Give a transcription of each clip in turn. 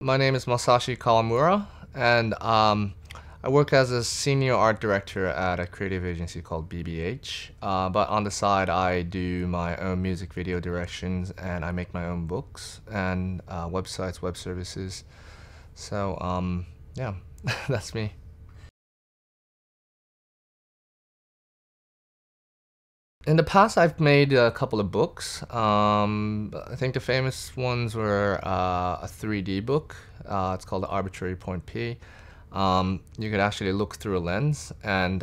My name is Masashi Kawamura, and I work as a senior art director at a creative agency called BBH. But on the side, I do my own music video directions, and I make my own books and websites, web services. So yeah, that's me. In the past, I've made a couple of books. I think the famous ones were a 3D book. It's called Arbitrary Point P. You could actually look through a lens, and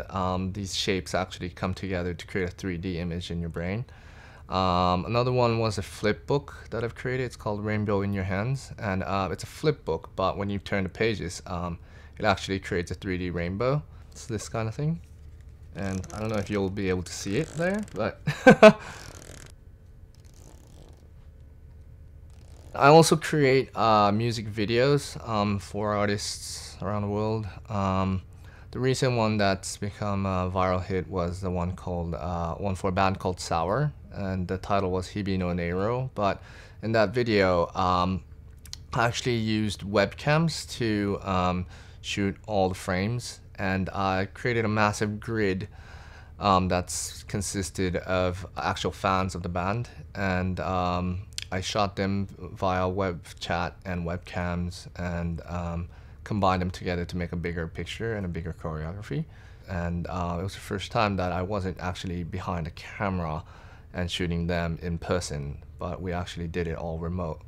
these shapes actually come together to create a 3D image in your brain. Another one was a flip book that I've created. It's called Rainbow in Your Hands, and it's a flip book, but when you turn the pages, it actually creates a 3D rainbow. It's this kind of thing. And I don't know if you'll be able to see it there, but I also create music videos for artists around the world. The recent one that's become a viral hit was the one called one for a band called Sour, and the title was Hibi no Neiro. But in that video, I actually used webcams to shoot all the frames, and I created a massive grid that's consisted of actual fans of the band, and I shot them via web chat and webcams, and combined them together to make a bigger picture and a bigger choreography. And it was the first time that I wasn't actually behind a camera and shooting them in person, but we actually did it all remote,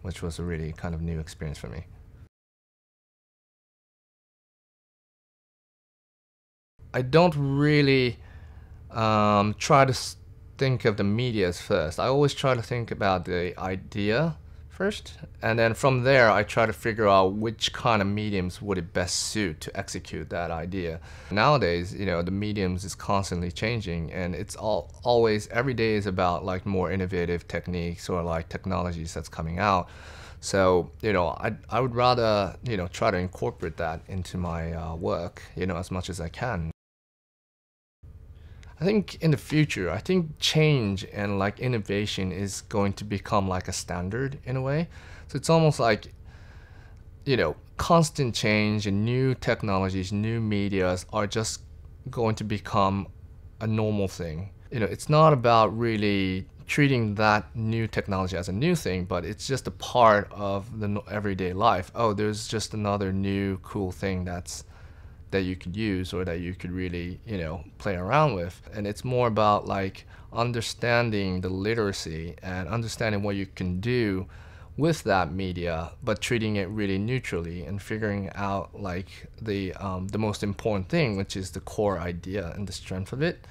which was a really kind of new experience for me. I don't really try to think of the medias first. I always try to think about the idea first, and then from there I try to figure out which kind of mediums would it best suit to execute that idea. Nowadays, you know, the mediums is constantly changing, and it's always every day is about like more innovative techniques or like technologies that's coming out. So, you know, I would rather, you know, try to incorporate that into my work, you know, as much as I can. I think in the future, I think change and like innovation is going to become like a standard in a way. So it's almost like, you know, constant change and new technologies, new medias are just going to become a normal thing. You know, it's not about really treating that new technology as a new thing, but it's just a part of the everyday life. Oh, there's just another new cool thing that you could use or that you could really, you know, play around with. And it's more about like understanding the literacy and understanding what you can do with that media, but treating it really neutrally and figuring out like the most important thing, which is the core idea and the strength of it.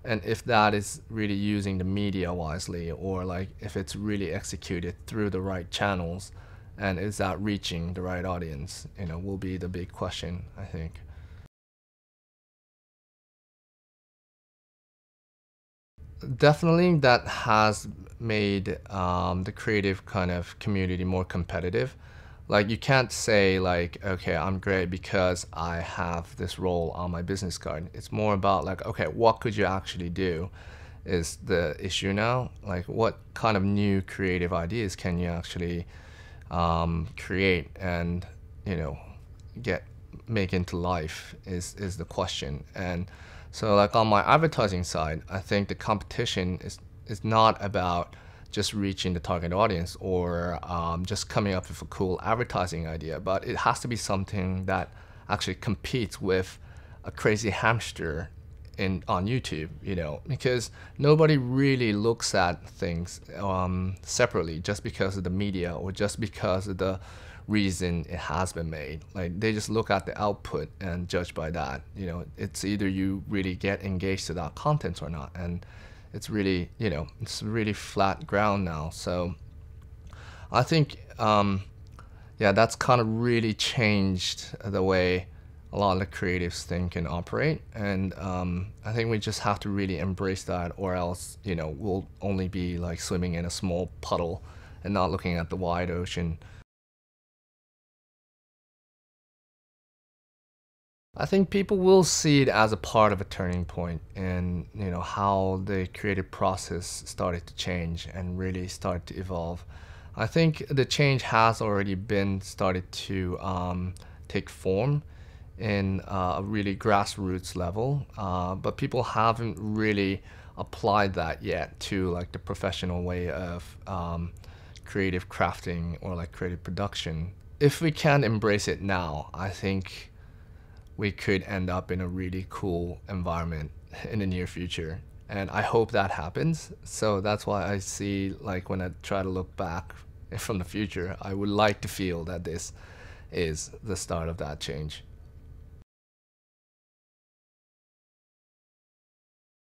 And if that is really using the media wisely, or like if it's really executed through the right channels, and is that reaching the right audience, you know, will be the big question, I think. Definitely that has made the creative kind of community more competitive. Like you can't say like, okay, I'm great because I have this role on my business card. It's more about like, okay, what could you actually do is the issue now. Like what kind of new creative ideas can you actually create and, you know, get make into life is the question. And so like on my advertising side, I think the competition is not about just reaching the target audience or just coming up with a cool advertising idea, but it has to be something that actually competes with a crazy hamster on YouTube, you know, because nobody really looks at things separately just because of the media or just because of the reason it has been made. Like they just look at the output and judge by that. You know, it's either you really get engaged to that content or not, and it's really, you know, it's really flat ground now. So I think yeah, that's kind of really changed the way a lot of the creatives think and operate, and I think we just have to really embrace that, or else, you know, we'll only be like swimming in a small puddle and not looking at the wide ocean. I think people will see it as a part of a turning point in, you know, how the creative process started to change and really start to evolve. I think the change has already been started to take form in a really grassroots level, but people haven't really applied that yet to like the professional way of creative crafting or like creative production. If we can embrace it now, I think we could end up in a really cool environment in the near future. And I hope that happens. So that's why I see, like, when I try to look back from the future, I would like to feel that this is the start of that change.